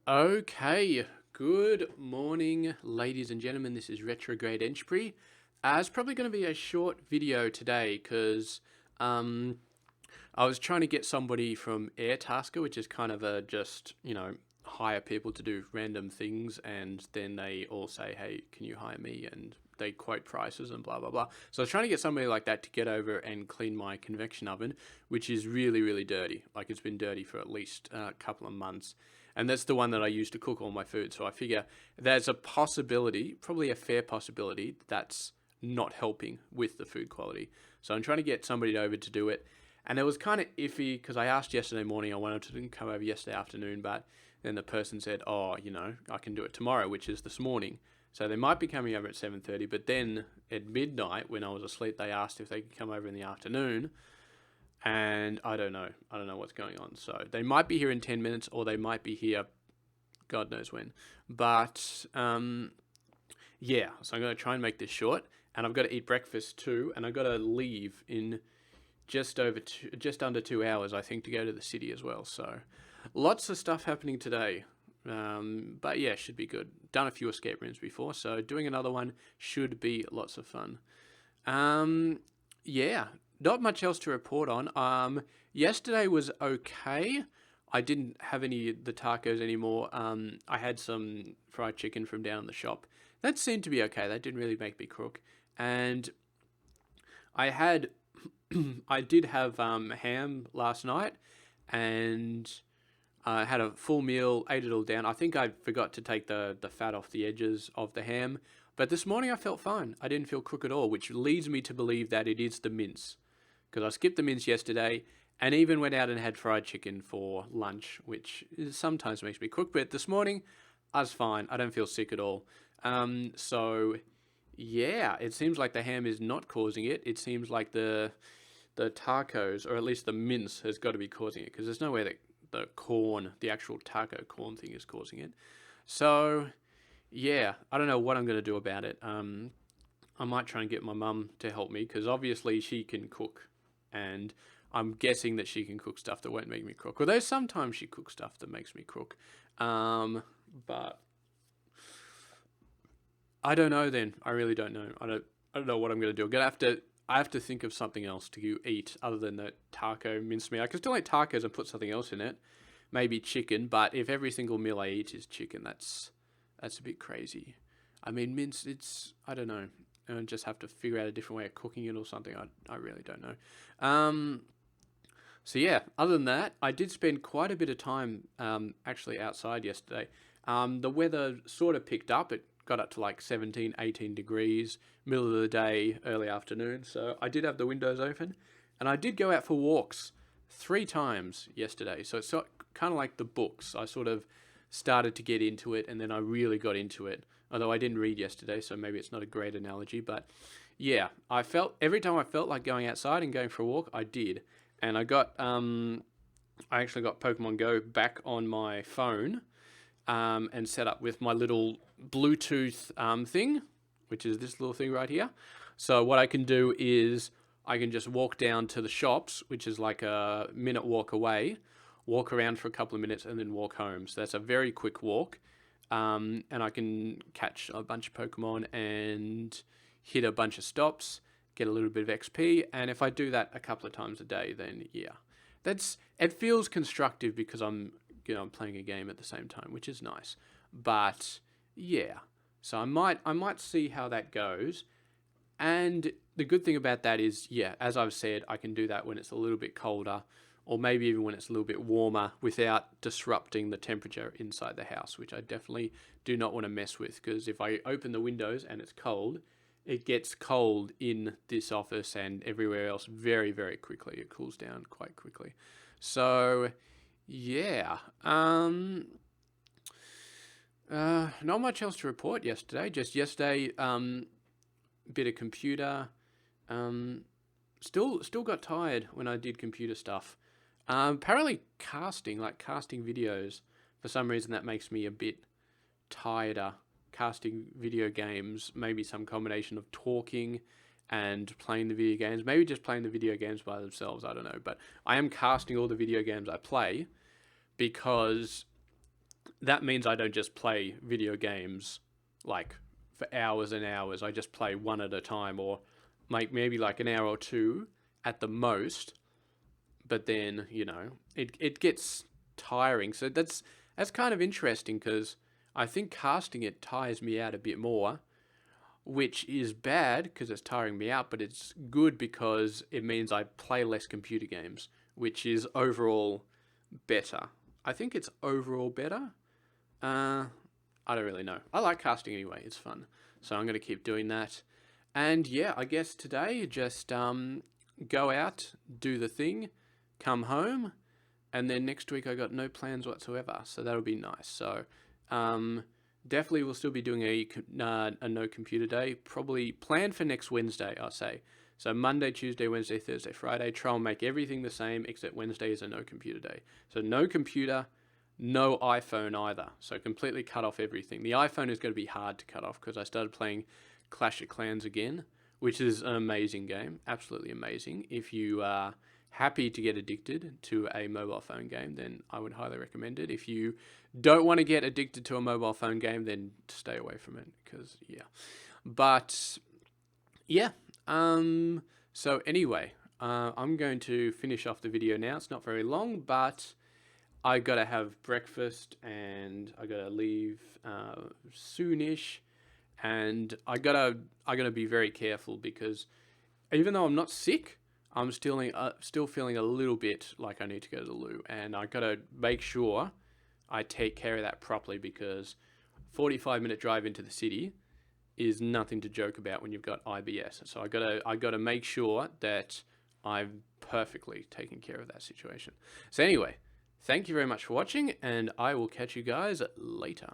Okay, good morning, ladies and gentlemen. This is Retrograde Entry. It's probably going to be a short video today because um, I was trying to get somebody from Airtasker, which is kind of a just, hire people to do random things and then they all say, hey, can you hire me? And they quote prices and blah, blah, blah. So I was trying to get somebody like that to get over and clean my convection oven, which is really, really dirty. Like it's been dirty for at least a couple of months. And that's the one that I use to cook all my food. So I figure there's a possibility, probably a fair possibility, that's not helping with the food quality. So I'm trying to get somebody over to do it. And it was kind of iffy because I asked yesterday morning, I wanted to come over yesterday afternoon, but then the person said, oh, I can do it tomorrow, which is this morning. So they might be coming over at 7:30, but then at midnight when I was asleep, they asked if they could come over in the afternoon. And I don't know. I don't know what's going on. So they might be here in 10 minutes or they might be here God knows when. But yeah, so I'm going to try and make this short. And I've got to eat breakfast too. And I've got to leave in just under 2 hours, I think, to go to the city as well. So lots of stuff happening today. But yeah, should be good. Done a few escape rooms before, so doing another one should be lots of fun. Yeah, not much else to report on. Yesterday was okay. I didn't have any of the tacos anymore. I had some fried chicken from down in the shop. That seemed to be okay. That didn't really make me crook. And I had, I did have ham last night, and I had a full meal, ate it all down. I think I forgot to take the fat off the edges of the ham, but this morning I felt fine. I didn't feel crook at all, which leads me to believe that it is the mince. Because I skipped the mince yesterday and even went out and had fried chicken for lunch, which sometimes makes me crook. But this morning I was fine. I don't feel sick at all. So yeah, it seems like the ham is not causing it. It seems like the tacos, or at least the mince, has got to be causing it because there's no way that the corn, the actual taco corn thing, is causing it. So yeah, I don't know what I'm going to do about it. I might try and get my mum to help me because obviously she can cook, and I'm guessing that she can cook stuff that won't make me crook. Although sometimes she cooks stuff that makes me crook. But I don't know. Then I really don't know. I don't know what I'm going to do. I'm gonna have to. I have to think of something else to eat other than the taco mincemeat. I can still eat tacos and put something else in it, maybe chicken. But if every single meal I eat is chicken, that's a bit crazy. I mean, mince. It's I don't know. I just have to figure out a different way of cooking it or something. I really don't know. So yeah, other than that, I did spend quite a bit of time actually outside yesterday. The weather sort of picked up. It got up to like 17, 18 degrees, middle of the day, early afternoon. So I did have the windows open, and I did go out for walks 3 times yesterday. So it's kind of like the books. I sort of started to get into it, and then I really got into it. Although I didn't read yesterday, so maybe it's not a great analogy, but yeah, I felt every time I felt like going outside and going for a walk, I did, and I actually got Pokemon Go back on my phone, and set up with my little Bluetooth thing, which is this little thing right here. So what I can do is I can just walk down to the shops, which is like a minute walk away, walk around for a couple of minutes, and then walk home. So that's a very quick walk, and I can catch a bunch of Pokemon and hit a bunch of stops, get a little bit of XP, and if I do that a couple of times a day, then yeah, that's it feels constructive because I'm playing a game at the same time, which is nice. But yeah, so I might see how that goes. And the good thing about that is, yeah, as I've said, I can do that when it's a little bit colder, or maybe even when it's a little bit warmer, without disrupting the temperature inside the house, which I definitely do not want to mess with. Because if I open the windows and it's cold, it gets cold in this office and everywhere else very, very quickly. It cools down quite quickly. So yeah. Not much else to report yesterday. Just yesterday, bit of computer. Um, still got tired when I did computer stuff. Apparently casting videos, for some reason that makes me a bit tireder. Casting video games, maybe some combination of talking and playing the video games. Maybe just playing the video games by themselves. I don't know, but I am casting all the video games I play because that means I don't just play video games like for hours and hours. I just play one at a time, or maybe like an hour or two at the most. But then, it gets tiring. So that's kind of interesting, because I think casting it tires me out a bit more, which is bad because it's tiring me out, but it's good because it means I play less computer games, which is overall better. I think it's overall better. I don't really know. I like casting anyway. It's fun. So I'm going to keep doing that. And yeah, I guess today just go out, do the thing, come home, and then next week I got no plans whatsoever. So that'll be nice. So definitely we'll still be doing a no computer day. Probably planned for next Wednesday, I'll say. So Monday, Tuesday, Wednesday, Thursday, Friday. Try and make everything the same, except Wednesday is a no computer day. So no computer, no iPhone either. So completely cut off everything. The iPhone is going to be hard to cut off because I started playing Clash of Clans again, which is an amazing game. Absolutely amazing. If you are happy to get addicted to a mobile phone game, then I would highly recommend it. If you don't want to get addicted to a mobile phone game, then stay away from it, because yeah. But yeah, so anyway, I'm going to finish off the video now. It's not very long, but I gotta have breakfast and I gotta leave soonish, and I gotta be very careful, because even though I'm not sick, I'm still feeling a little bit like I need to go to the loo, and I gotta make sure I take care of that properly, because 45-minute drive into the city is nothing to joke about when you've got IBS. So I gotta make sure that I'm perfectly taking care of that situation. So anyway, thank you very much for watching, and I will catch you guys later.